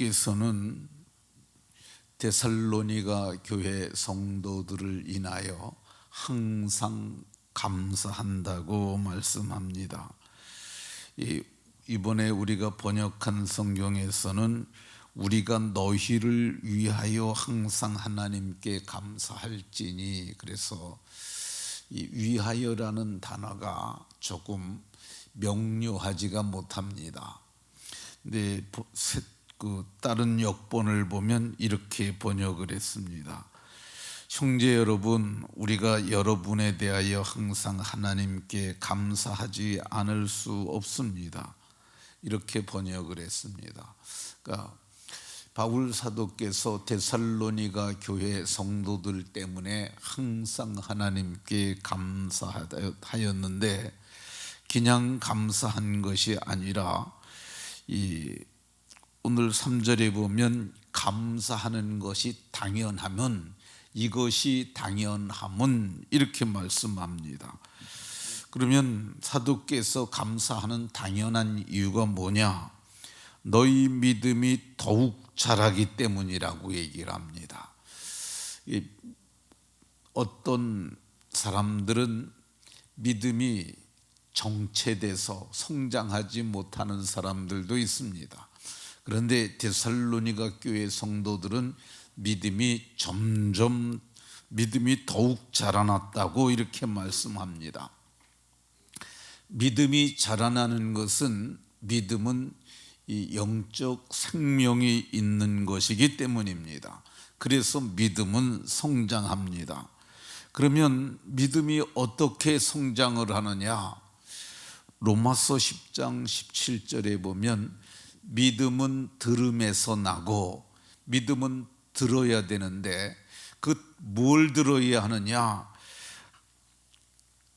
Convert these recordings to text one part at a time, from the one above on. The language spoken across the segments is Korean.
사도께서는 데살로니가 교회 성도들을 인하여 항상 감사한다고 말씀합니다. 이번에 우리가 번역한 성경에서는 우리가 너희를 위하여 항상 하나님께 감사할지니, 그래서 이 위하여라는 단어가 조금 명료하지가 못합니다. 근데 다른 역본을 보면 이렇게 번역을 했습니다. 형제 여러분, 우리가 여러분에 대하여 항상 하나님께 감사하지 않을 수 없습니다. 이렇게 번역을 했습니다. 그러니까 바울 사도께서 데살로니가 교회 성도들 때문에 항상 하나님께 감사하였는데, 그냥 감사한 것이 아니라 오늘 3절에 보면 감사하는 것이 당연하면, 이것이 당연함은, 이렇게 말씀합니다. 그러면 사도께서 감사하는 당연한 이유가 뭐냐? 너희 믿음이 더욱 자라기 때문이라고 얘기를 합니다. 어떤 사람들은 믿음이 정체돼서 성장하지 못하는 사람들도 있습니다. 그런데 데살로니가 교회 성도들은 믿음이 더욱 자라났다고 이렇게 말씀합니다. 믿음이 자라나는 것은, 믿음은 이 영적 생명이 있는 것이기 때문입니다. 그래서 믿음은 성장합니다. 그러면 믿음이 어떻게 성장을 하느냐? 로마서 10장 17절에 보면 믿음은 들음에서 나고, 믿음은 들어야 되는데 뭘 들어야 하느냐?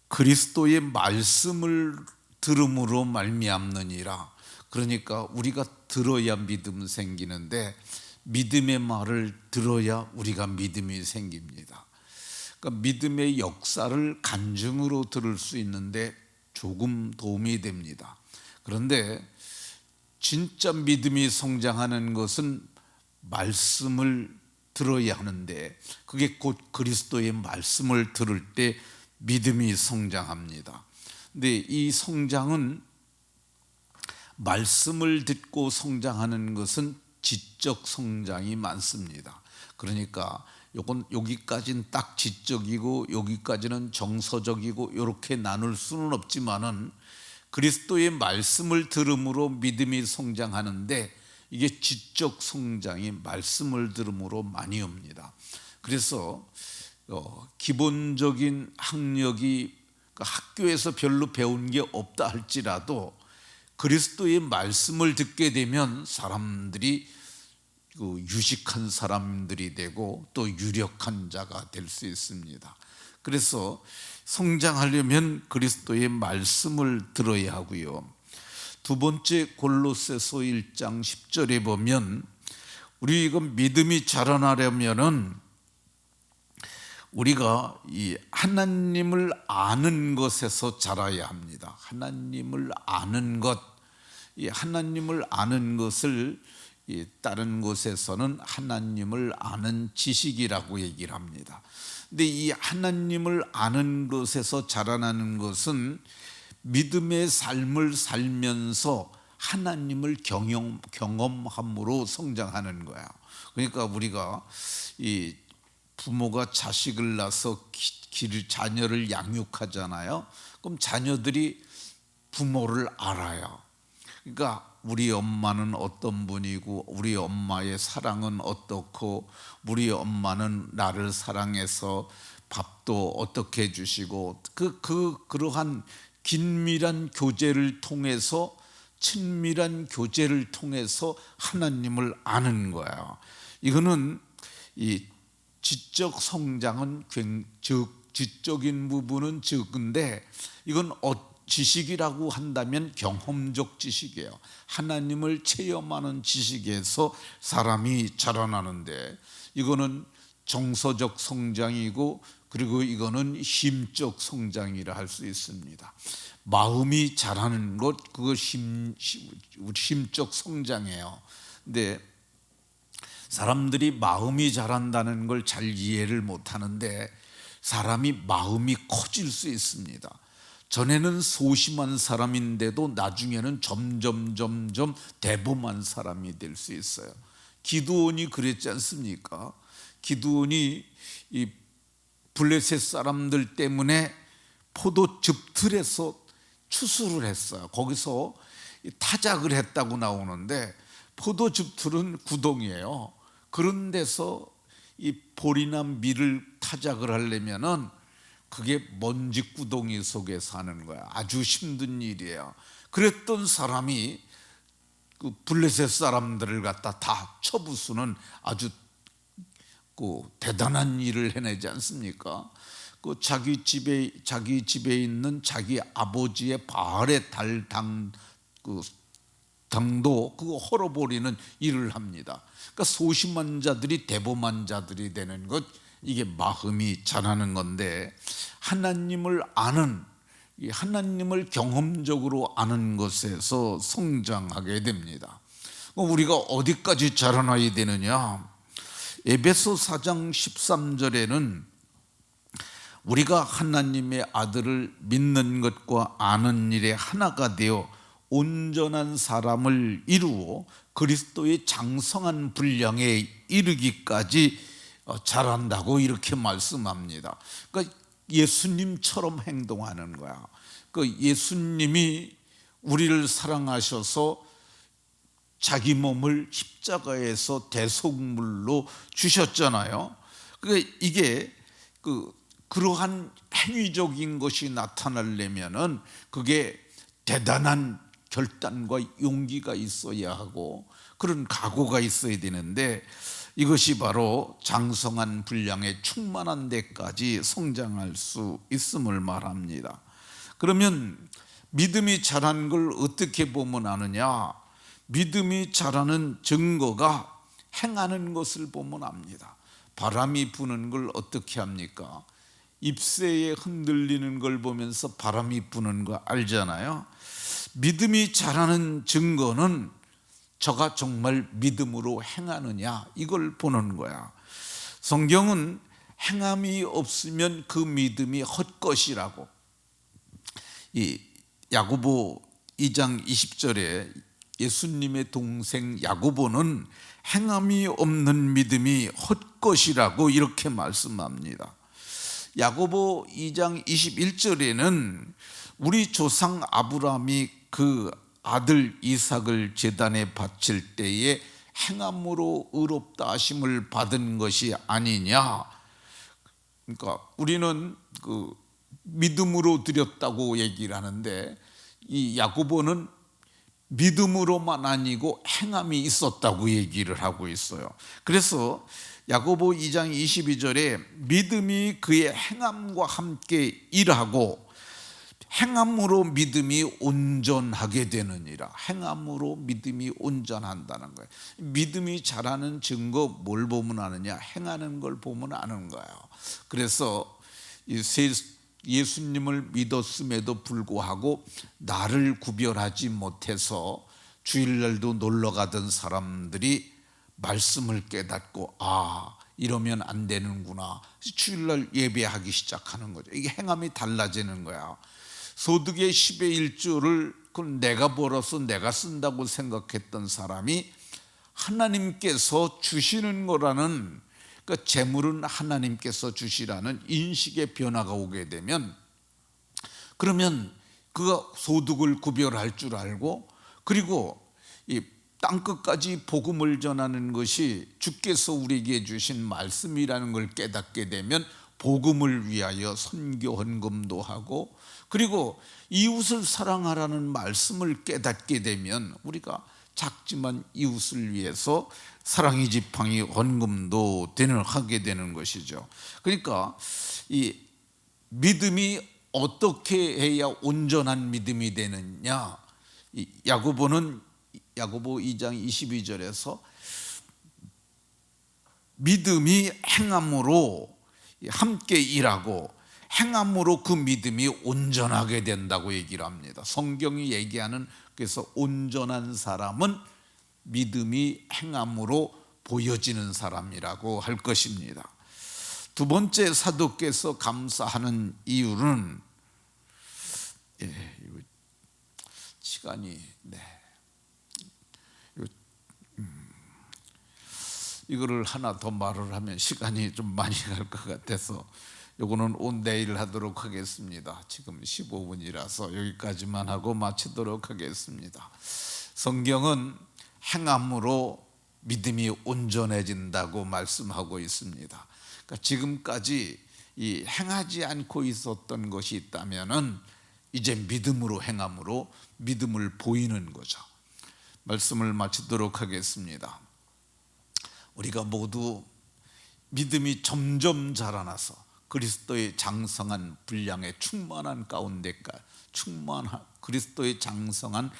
그리스도의 말씀을 들음으로 말미암느니라. 그러니까 우리가 들어야 믿음 생기는데, 믿음의 말을 들어야 우리가 믿음이 생깁니다. 그러니까 믿음의 역사를 간증으로 들을 수 있는데 조금 도움이 됩니다. 그런데 진짜 믿음이 성장하는 것은 말씀을 들어야 하는데, 그게 곧 그리스도의 말씀을 들을 때 믿음이 성장합니다. 근데 이 성장은, 말씀을 듣고 성장하는 것은 지적 성장이 많습니다. 그러니까 여기까지는 딱 지적이고 여기까지는 정서적이고 이렇게 나눌 수는 없지만은, 그리스도의 말씀을 들음으로 믿음이 성장하는데, 이게 지적 성장이 말씀을 들음으로 많이 옵니다. 그래서 기본적인 학력이 학교에서 별로 배운 게 없다 할지라도 그리스도의 말씀을 듣게 되면 사람들이 유식한 사람들이 되고 또 유력한 자가 될 수 있습니다. 그래서 성장하려면 그리스도의 말씀을 들어야 하고요. 두 번째, 골로새서 1장 10절에 보면, 우리 이건 믿음이 자라나려면은 우리가 이 하나님을 아는 것에서 자라야 합니다. 하나님을 아는 것, 이 하나님을 아는 것을 다른 곳에서는 하나님을 아는 지식이라고 얘기를 합니다. 근데 이 하나님을 아는 것에서 자라나는 것은 믿음의 삶을 살면서 하나님을 경험함으로 성장하는 거야. 그러니까 우리가 이 부모가 자식을 낳아서 자녀를 양육하잖아요. 그럼 자녀들이 부모를 알아요. 그러니까 우리 엄마는 어떤 분이고, 우리 엄마의 사랑은 어떻고, 우리 엄마는 나를 사랑해서 밥도 어떻게 해주시고, 그러한 긴밀한 교제를 통해서, 친밀한 교제를 통해서 하나님을 아는 거예요. 이거는 이 지적 성장은 지적인 부분은 적은데, 이건 지식이라고 한다면 경험적 지식이에요. 하나님을 체험하는 지식에서 사람이 자라나는데, 이거는 정서적 성장이고, 그리고 이거는 힘적 성장이라 할 수 있습니다. 마음이 자라는 것, 그거 힘적 성장이에요. 근데 사람들이 마음이 자란다는 걸 잘 이해를 못하는데 사람이 마음이 커질 수 있습니다. 전에는 소심한 사람인데도 나중에는 점점 대범한 사람이 될 수 있어요. 기드온이 그랬지 않습니까? 기드온이 이 블레셋 사람들 때문에 포도즙 틀에서 추수를 했어요. 거기서 타작을 했다고 나오는데 포도즙 틀은 구덩이에요. 그런 데서 이 볼이나 밀을 타작을 하려면은 그게 먼지 구덩이 속에 사는 거야. 아주 힘든 일이에요. 그랬던 사람이 그 블레셋 사람들을 갖다 다 쳐부수는 아주 대단한 일을 해내지 않습니까? 자기 집에 있는 자기 아버지의 바알의 당도 그거 헐어버리는 일을 합니다. 그러니까 소심한 자들이 대범한 자들이 되는 것, 이게 마음이 자라는 건데, 하나님을 아는, 하나님을 경험적으로 아는 것에서 성장하게 됩니다. 우리가 어디까지 자라나야 되느냐? 에베소 4장 13절에는 우리가 하나님의 아들을 믿는 것과 아는 일에 하나가 되어 온전한 사람을 이루어 그리스도의 장성한 분량에 이르기까지 자란다고 이렇게 말씀합니다. 그러니까 예수님처럼 행동하는 거야. 예수님이 우리를 사랑하셔서 자기 몸을 십자가에서 대속물로 주셨잖아요. 그러니까 이게 그러한 행위적인 것이 나타나려면은 그게 대단한 결단과 용기가 있어야 하고 그런 각오가 있어야 되는데, 이것이 바로 장성한 분량에 충만한 데까지 성장할 수 있음을 말합니다. 그러면 믿음이 자란 걸 어떻게 보면 아느냐? 믿음이 자라는 증거가 행하는 것을 보면 압니다. 바람이 부는 걸 어떻게 합니까? 잎새에 흔들리는 걸 보면서 바람이 부는 거 알잖아요. 믿음이 자라는 증거는 저가 정말 믿음으로 행하느냐, 이걸 보는 거야. 성경은 행함이 없으면 그 믿음이 헛것이라고, 이 야고보 2장 20절에 예수님의 동생 야고보는 행함이 없는 믿음이 헛것이라고 이렇게 말씀합니다. 야고보 2장 21절에는 우리 조상 아브라함이 그 아들 이삭을 제단에 바칠 때에 행함으로 의롭다 하심을 받은 것이 아니냐. 그러니까 우리는 믿음으로 드렸다고 얘기를 하는데, 이 야고보는 믿음으로만 아니고 행함이 있었다고 얘기를 하고 있어요. 그래서 야고보 2장 22절에 믿음이 그의 행함과 함께 일하고 행함으로 믿음이 온전하게 되느니라. 행함으로 믿음이 온전한다는 거예요. 믿음이 자라는 증거 뭘 보면 아느냐? 행하는 걸 보면 아는 거예요. 그래서 예수님을 믿었음에도 불구하고 나를 구별하지 못해서 주일날도 놀러 가던 사람들이 말씀을 깨닫고, 이러면 안 되는구나, 주일날 예배하기 시작하는 거죠. 이게 행함이 달라지는 거야. 소득의 10의 1조를 내가 벌어서 내가 쓴다고 생각했던 사람이 하나님께서 주시는 거라는, 그러니까 재물은 하나님께서 주시라는 인식의 변화가 오게 되면, 그러면 그가 소득을 구별할 줄 알고, 그리고 이 땅끝까지 복음을 전하는 것이 주께서 우리에게 주신 말씀이라는 걸 깨닫게 되면 복음을 위하여 선교 헌금도 하고, 그리고 이웃을 사랑하라는 말씀을 깨닫게 되면 우리가 작지만 이웃을 위해서 사랑의 지팡이 헌금도 하게 되는 것이죠. 그러니까 이 믿음이 어떻게 해야 온전한 믿음이 되느냐? 야고보 2장 22절에서 믿음이 행함으로 함께 일하고 행함으로 그 믿음이 온전하게 된다고 얘기를 합니다. 성경이 얘기하는, 그래서 온전한 사람은 믿음이 행함으로 보여지는 사람이라고 할 것입니다. 두 번째 사도께서 감사하는 이유는 시간이 이거를 하나 더 말을 하면 시간이 좀 많이 갈 것 같아서 요거는 내일 하도록 하겠습니다. 지금 15분이라서 여기까지만 하고 마치도록 하겠습니다. 성경은 행함으로 믿음이 온전해진다고 말씀하고 있습니다. 그러니까 지금까지 이 행하지 않고 있었던 것이 있다면은 이제 믿음으로 행함으로 믿음을 보이는 거죠. 말씀을 마치도록 하겠습니다. 우리가 모두 믿음이 점점 자라나서 그리스도의 장성한 분량에 충만한 가운데까 그리스도의 장성한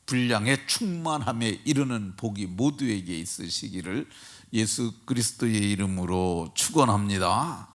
분량의 충만함에 이르는 복이 모두에게 있으시기를 예수 그리스도의 이름으로 축원합니다.